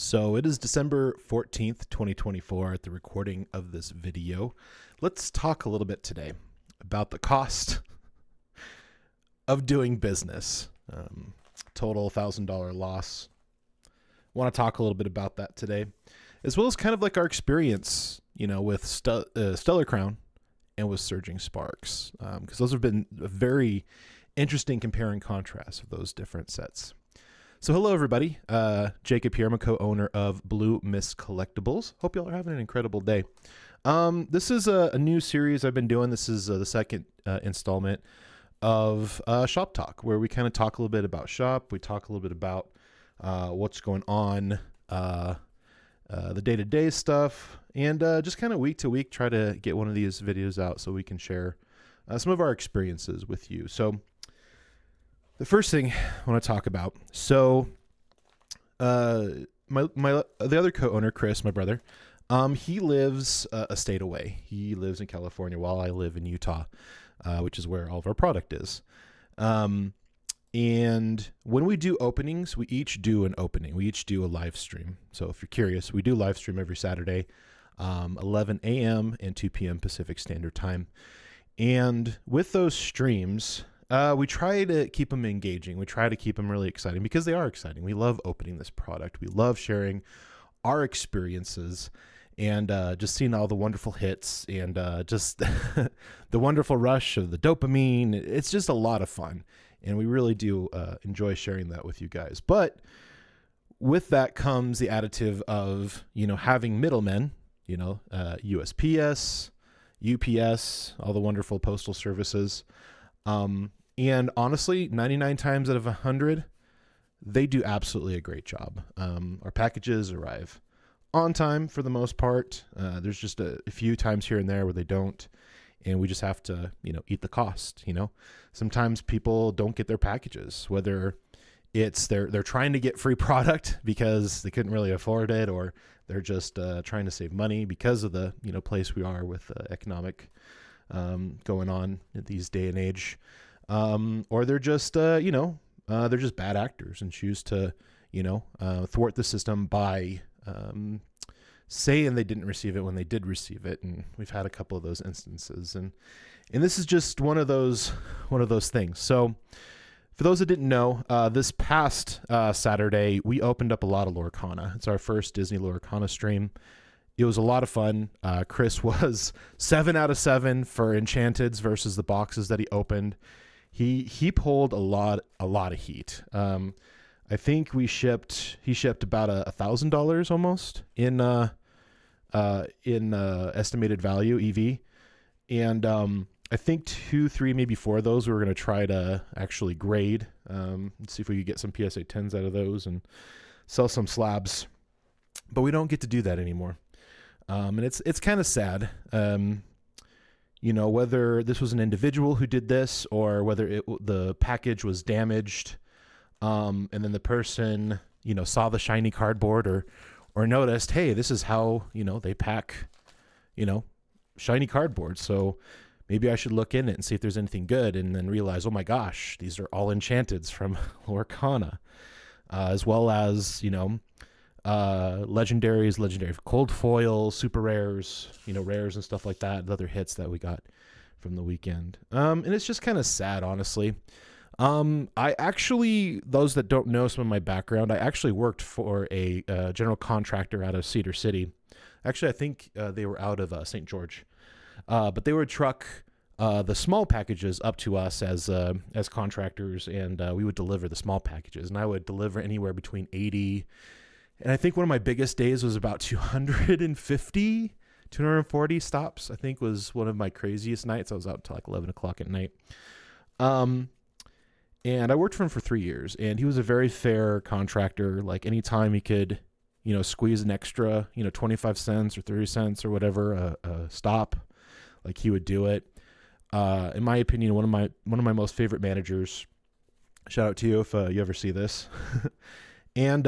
So it is December 14th, 2024 at the recording of this video. Let's talk a little bit today about the cost of doing business. Total $1,000 loss. Want to talk a little bit about that today, as well as kind of like our experience, with Stellar Crown and with Surging Sparks, because those have been a very interesting compare and contrast of those different sets. So hello, everybody. Jacob here. I'm a co-owner of Blue Mist Collectibles. Hope y'all are having an incredible day. This is a new series I've been doing. This is the second installment of Shop Talk, where we kind of talk a little bit about shop. We talk a little bit about what's going on, the day-to-day stuff, and just kind of week to week try to get one of these videos out so we can share some of our experiences with you. So the first thing I want to talk about, the other co-owner, Chris, my brother, he lives a state away. He lives in California while I live in Utah, which is where all of our product is. And when we do openings, we each do an opening. We each do a live stream. So if you're curious, we do live stream every Saturday, 11 a.m. and 2 p.m. Pacific Standard Time. And with those streams, we try to keep them engaging. We try to keep them really exciting because they are exciting. We love opening this product. We love sharing our experiences and just seeing all the wonderful hits and just the wonderful rush of the dopamine. It's just a lot of fun. And we really do enjoy sharing that with you guys. But with that comes the additive of, having middlemen, USPS, UPS, all the wonderful postal services. And honestly, 99 times out of 100, they do absolutely a great job. Our packages arrive on time for the most part. There's just a few times here and there where they don't, and we just have to, eat the cost. Sometimes people don't get their packages, whether it's they're trying to get free product because they couldn't really afford it, or they're just trying to save money because of the place we are with economic going on in these day and age. Or they're just, they're just bad actors and choose to, thwart the system by saying they didn't receive it when they did receive it. And we've had a couple of those instances, and this is just one of those things. So for those that didn't know, this past Saturday, we opened up a lot of Lorcana. It's our first Disney Lorcana stream. It was a lot of fun. Chris was 7 out of 7 for Enchanteds versus the boxes that he opened. He pulled a lot of heat. I think he shipped about $1,000 almost in estimated value EV. And I think 2, 3, maybe 4 of those we were going to try to actually grade, and see if we could get some PSA 10s out of those and sell some slabs. But we don't get to do that anymore. And it's kind of sad, whether this was an individual who did this or whether the package was damaged, and then the person, saw the shiny cardboard or noticed, hey, this is how, they pack, shiny cardboard. So maybe I should look in it and see if there's anything good, and then realize, oh my gosh, these are all Enchanteds from Lorcana, as well as, legendary cold foil, super rares, rares and stuff like that, and other hits that we got from the weekend. And it's just kind of sad, honestly. I actually, those that don't know some of my background, I actually worked for a general contractor out of Cedar City. Actually, I think they were out of St. George, but they would truck the small packages up to us as contractors, and we would deliver the small packages, and I would deliver anywhere between 80. And I think one of my biggest days was about 240 stops, I think was one of my craziest nights. I was out until like 11 o'clock at night. And I worked for him for 3 years, and he was a very fair contractor. Like anytime he could, squeeze an extra, 25 cents or 30 cents or whatever, a stop, like he would do it. In my opinion, one of my most favorite managers. Shout out to you if you ever see this. And,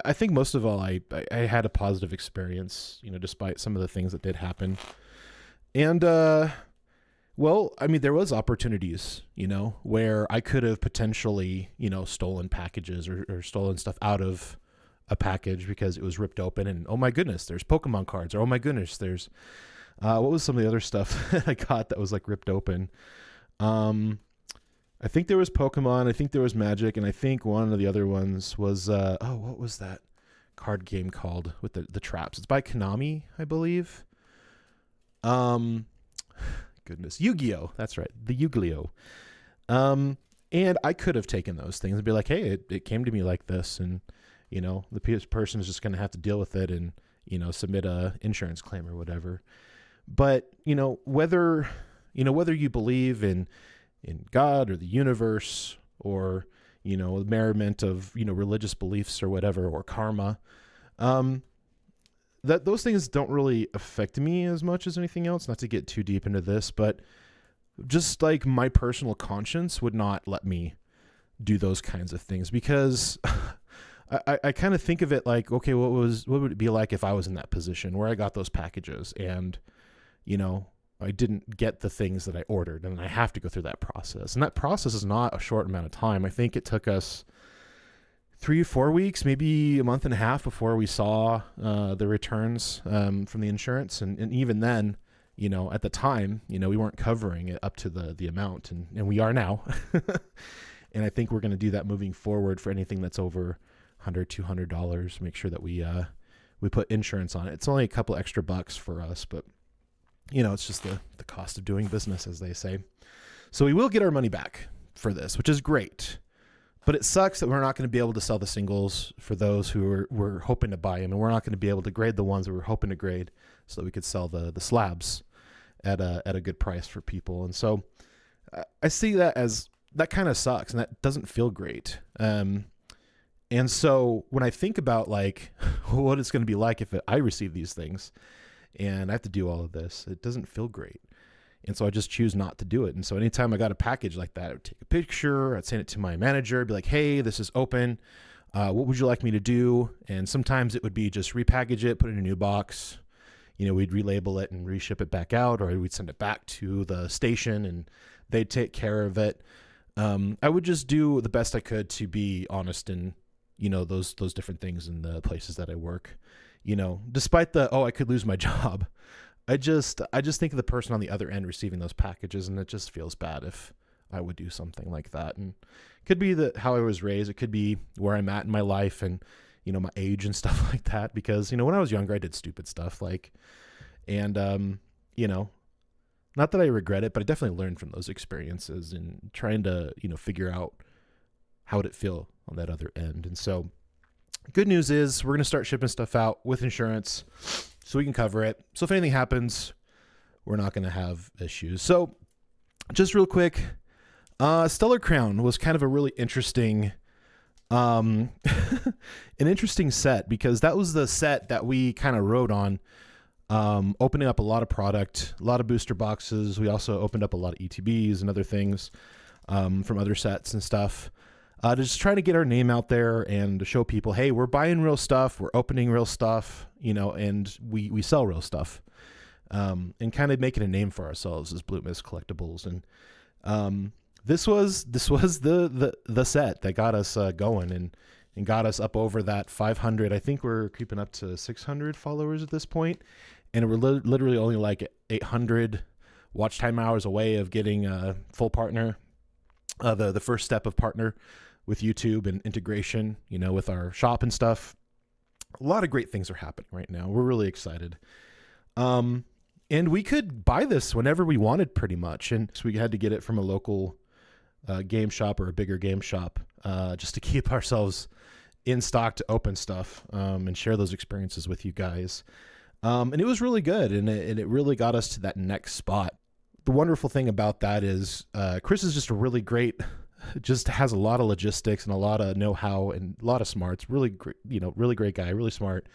I think most of all, I had a positive experience, despite some of the things that did happen. And, well, I mean, there was opportunities, where I could have potentially, stolen packages or stolen stuff out of a package because it was ripped open, and oh my goodness, there's Pokemon cards, or oh my goodness, there's what was some of the other stuff that I got that was like ripped open. I think there was Pokemon, I think there was Magic, and I think one of the other ones was what was that card game called with the traps? It's by Konami, I believe. Goodness, Yu-Gi-Oh! That's right, the Yu-Gi-Oh! And I could have taken those things and be like, hey, it came to me like this, and the person is just going to have to deal with it and submit a insurance claim or whatever. But whether you believe in God or the universe, or the merriment of religious beliefs or whatever, or karma, that those things don't really affect me as much as anything else. Not to get too deep into this, but just like my personal conscience would not let me do those kinds of things, because I kind of think of it like, okay, what would it be like if I was in that position where I got those packages and I didn't get the things that I ordered, and I have to go through that process. And that process is not a short amount of time. I think it took us 3 or 4 weeks, maybe a month and a half before we saw the returns from the insurance. And even then, at the time, we weren't covering it up to the amount, and we are now. And I think we're going to do that moving forward for anything that's over $100, $200. Make sure that we put insurance on it. It's only a couple extra bucks for us, but it's just the cost of doing business, as they say. So we will get our money back for this, which is great. But it sucks that we're not going to be able to sell the singles for those who were hoping to buy them, and we're not going to be able to grade the ones that we're hoping to grade so that we could sell the slabs at a good price for people. And so I see that as, that kind of sucks, and that doesn't feel great. And so when I think about like what it's going to be like if I receive these things and I have to do all of this, it doesn't feel great. And so I just choose not to do it. And so anytime I got a package like that, I would take a picture, I'd send it to my manager, I'd be like, hey, this is open. What would you like me to do? And sometimes it would be just repackage it, put it in a new box. We'd relabel it and reship it back out, or we'd send it back to the station and they'd take care of it. I would just do the best I could to be honest in, those different things in the places that I work. Despite I could lose my job. I just think of the person on the other end receiving those packages, and it just feels bad if I would do something like that. And it could be how I was raised. It could be where I'm at in my life and, my age and stuff like that. Because, when I was younger, I did stupid stuff not that I regret it, but I definitely learned from those experiences and trying to, figure out how would it feel on that other end. And so good news is we're going to start shipping stuff out with insurance so we can cover it. So if anything happens, we're not going to have issues. So just real quick, Stellar Crown was kind of a really interesting, an interesting set, because that was the set that we kind of rode on, opening up a lot of product, a lot of booster boxes. We also opened up a lot of ETBs and other things from other sets and stuff. To just try to get our name out there and to show people, hey, we're buying real stuff, we're opening real stuff, and we sell real stuff, and kind of making a name for ourselves as Blue Mist Collectibles. And this was the set that got us going and got us up over that 500. I think we're creeping up to 600 followers at this point, and we're literally only like 800 watch time hours away of getting a full partner, the first step of partner with YouTube and integration, with our shop and stuff. A lot of great things are happening right now. We're really excited. And we could buy this whenever we wanted pretty much. And so we had to get it from a local game shop or a bigger game shop just to keep ourselves in stock to open stuff and share those experiences with you guys. And it was really good. And it really got us to that next spot. The wonderful thing about that is Chris is just a really great, just has a lot of logistics and a lot of know-how and a lot of smarts. Really great, really great guy, really smart.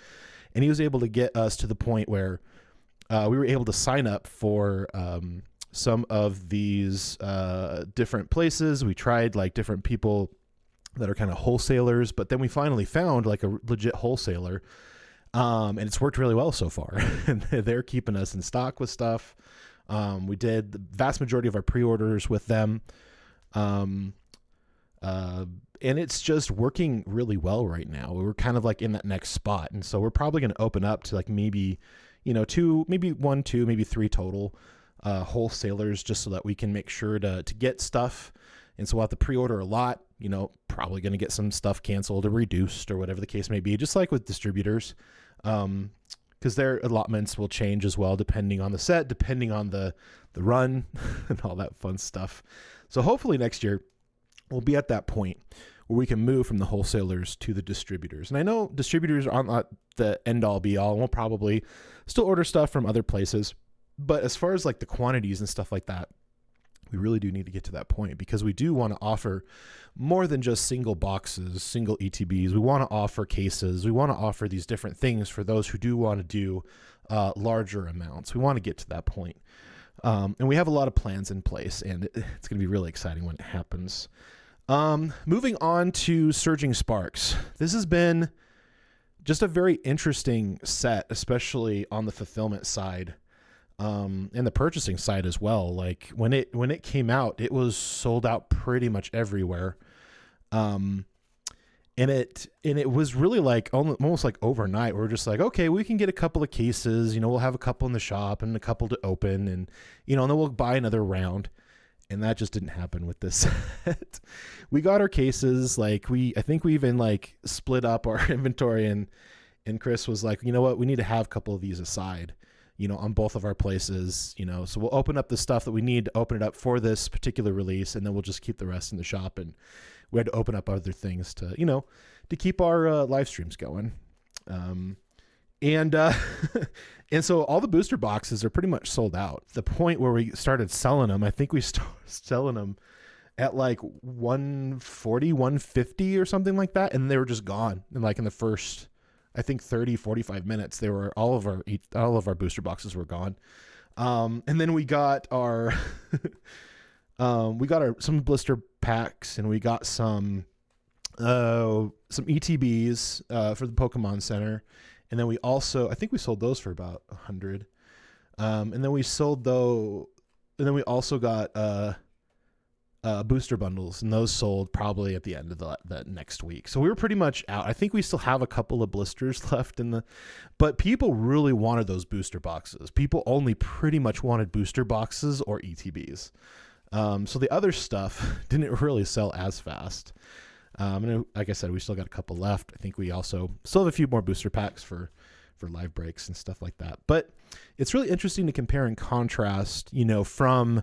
And he was able to get us to the point where we were able to sign up for some of these different places. We tried like different people that are kind of wholesalers, but then we finally found like a legit wholesaler. And it's worked really well so far. And they're keeping us in stock with stuff. We did the vast majority of our pre-orders with them. and it's just working really well right now. We're kind of like in that next spot. And so we're probably going to open up to like maybe, two, maybe one, two, maybe three total wholesalers, just so that we can make sure to get stuff. And so we'll have to pre-order a lot, probably going to get some stuff canceled or reduced or whatever the case may be, just like with distributors. Because their allotments will change as well, depending on the set, depending on the run and all that fun stuff. So hopefully next year we'll be at that point where we can move from the wholesalers to the distributors. And I know distributors are not the end all be all, and we'll probably still order stuff from other places. But as far as like the quantities and stuff like that, we really do need to get to that point, because we do want to offer more than just single boxes, single ETBs. We want to offer cases. We want to offer these different things for those who do want to do larger amounts. We want to get to that point. And we have a lot of plans in place, and it's going to be really exciting when it happens. Moving on to Surging Sparks. This has been just a very interesting set, especially on the fulfillment side. And the purchasing side as well. Like when it came out, it was sold out pretty much everywhere. And it was really like almost like overnight. We're just like, okay, we can get a couple of cases, we'll have a couple in the shop and a couple to open, and, and then we'll buy another round. And that just didn't happen with this set. We got our cases. Like I think we even like split up our inventory, and Chris was like, you know what, we need to have a couple of these aside, on both of our places, so we'll open up the stuff that we need to open it up for this particular release, and then we'll just keep the rest in the shop. And we had to open up other things to, to keep our live streams going. And so all the booster boxes are pretty much sold out. The point where we started selling them, I think we started selling them at like 140, 150 or something like that. And they were just gone. And like in the first, I think 30, 45 minutes, they were all of our booster boxes were gone. And then we got our, some blister packs, and we got some ETBs, for the Pokemon Center. And then we also, I think we sold those for about 100. And then we also got, booster bundles, and those sold probably at the end of the next week. So we were pretty much out. I think we still have a couple of blisters left but people really wanted those booster boxes. People only pretty much wanted booster boxes or ETBs. So the other stuff didn't really sell as fast. And like I said, we still got a couple left. I think we also still have a few more booster packs for live breaks and stuff like that. But it's really interesting to compare and contrast, from,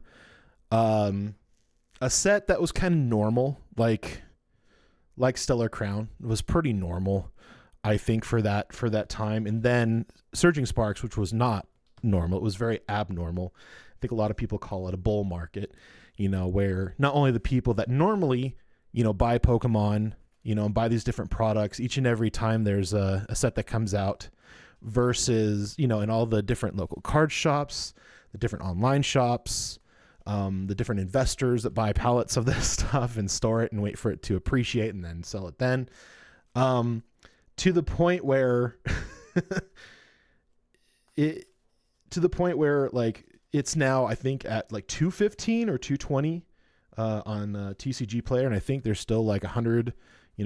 a set that was kind of normal, like Stellar Crown. It was pretty normal, I think, for that time. And then Surging Sparks, which was not normal. It was very abnormal. I think a lot of people call it a bull market, where not only the people that normally, buy Pokemon, and buy these different products each and every time there's a set that comes out, versus, in all the different local card shops, the different online shops, the different investors that buy pallets of this stuff and store it and wait for it to appreciate and then sell it then, to the point where like it's now, I think, at like 215 or 220 on TCG Player, and I think there's still like 100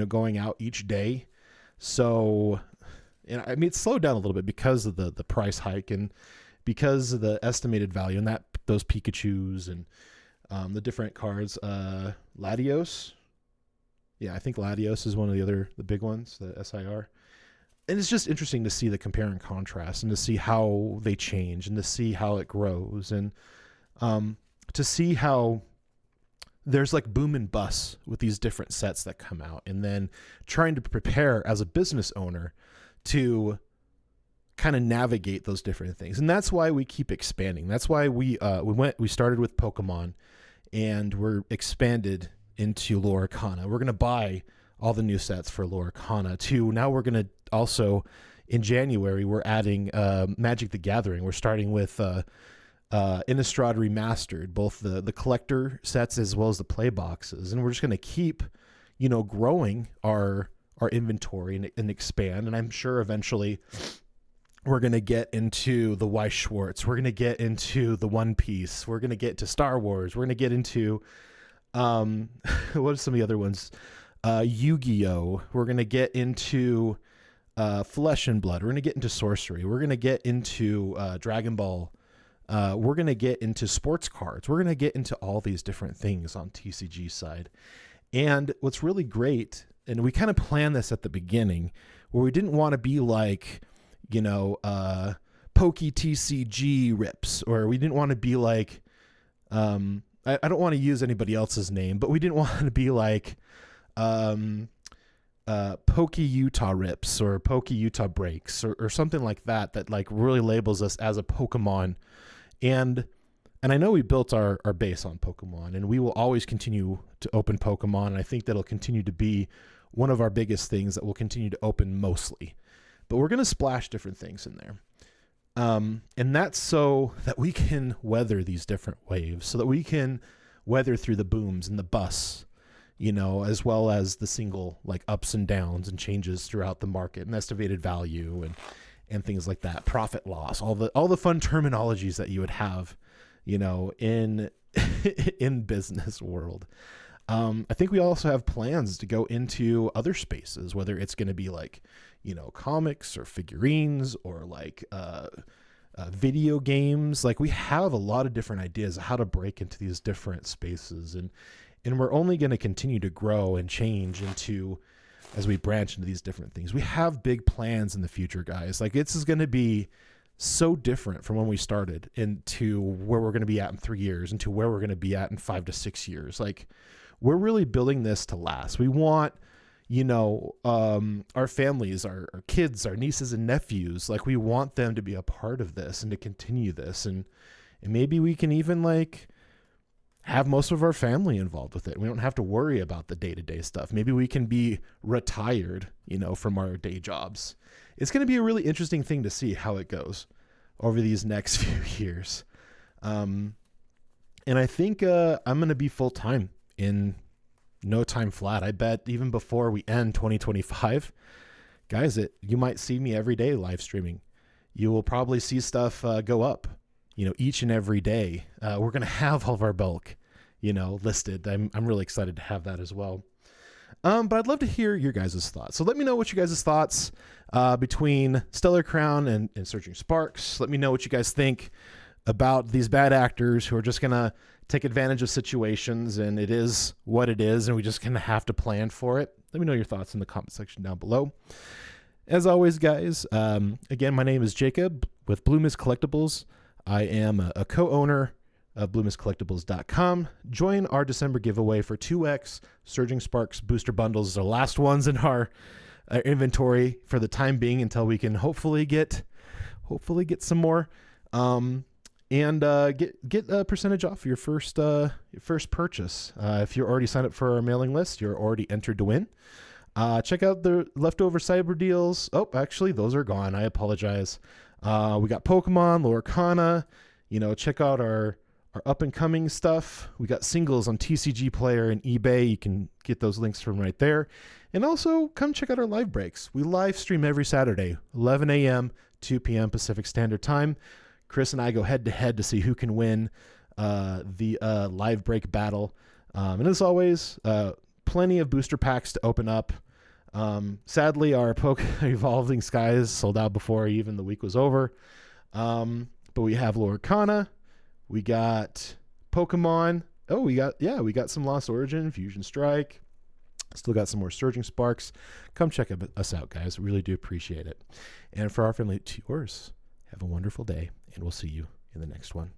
going out each day. So, and I mean, it's slowed down a little bit because of the price hike and because of the estimated value, and those Pikachus and the different cards. Latios. Yeah, I think Latios is one of the big ones, the SIR. And it's just interesting to see the compare and contrast, and to see how they change, and to see how it grows, and to see how there's like boom and bust with these different sets that come out, and then trying to prepare as a business owner to kind of navigate those different things. And that's why we keep expanding. That's why we started with Pokemon, and we're expanded into Loricana. We're going to buy all the new sets for Loricana too. Now we're going to also, in January, we're adding Magic the Gathering. We're starting with Innistrad Remastered, both the collector sets as well as the play boxes. And we're just going to keep, growing our inventory and expand. And I'm sure eventually we're going to get into the Weiss Schwartz. We're going to get into the One Piece. We're going to get to Star Wars. We're going to get into, what are some of the other ones? Yu-Gi-Oh. We're going to get into Flesh and Blood. We're going to get into sorcery. We're going to get into Dragon Ball. We're going to get into sports cards. We're going to get into all these different things on TCG side. And what's really great, and we kind of planned this at the beginning, where we didn't want to be like, Pokey TCG rips, or we didn't want to be like, I don't want to use anybody else's name, but we didn't want to be like Pokey Utah rips or Pokey Utah breaks or something like that like really labels us as a Pokemon. And I know we built our base on Pokemon, and we will always continue to open Pokemon. And I think that'll continue to be one of our biggest things that we'll continue to open mostly. But we're going to splash different things in there. And that's so that we can weather these different waves, so that we can weather through the booms and the busts, as well as the single like ups and downs and changes throughout the market and estimated value and things like that, profit loss, all the fun terminologies that you would have, in business world. I think we also have plans to go into other spaces, whether it's going to be like, comics or figurines or like video games. Like, we have a lot of different ideas of how to break into these different spaces, and we're only going to continue to grow and change as we branch into these different things. We have big plans in the future, guys. Like, this is going to be so different from when we started into where we're going to be at in 3 years, into where we're going to be at in 5 to 6 years. Like, we're really building this to last. We want, our families, our kids, our nieces and nephews, like, we want them to be a part of this and to continue this. And maybe we can even like have most of our family involved with it. We don't have to worry about the day-to-day stuff. Maybe we can be retired, from our day jobs. It's going to be a really interesting thing to see how it goes over these next few years. And I think I'm going to be full-time in no time flat. I bet even before we end 2025, guys, you might see me every day live streaming. You will probably see stuff go up, each and every day. We're going to have all of our bulk, listed. I'm really excited to have that as well. But I'd love to hear your guys' thoughts. So let me know what you guys' thoughts between Stellar Crown and Surging Sparks. Let me know what you guys think about these bad actors who are just going to take advantage of situations, and it is what it is, and we just kind of have to plan for it. Let me know your thoughts in the comment section down below. As always, guys, again, my name is Jacob with Blue Mist Collectibles. I am a co-owner of BlueMistCollectibles.com. Join our December giveaway for 2X Surging Sparks booster bundles. The last ones in our inventory for the time being, until we can hopefully get some more. And get a percentage off your first purchase. If you're already signed up for our mailing list, you're already entered to win. Check out the leftover cyber deals. Oh, actually, those are gone. I apologize. We got Pokemon, Lorcana. Check out our up and coming stuff. We got singles on TCG Player and eBay. You can get those links from right there. And also come check out our live breaks. We live stream every Saturday, 11 a.m., 2 p.m. Pacific Standard Time. Chris and I go head to head to see who can win the live break battle. And as always, plenty of booster packs to open up. Sadly, our Evolving Skies sold out before even the week was over. But we have Lorcana. We got Pokemon. Oh, we got some Lost Origin, Fusion Strike. Still got some more Surging Sparks. Come check us out, guys. We really do appreciate it. And for our family, to yours, have a wonderful day, and we'll see you in the next one.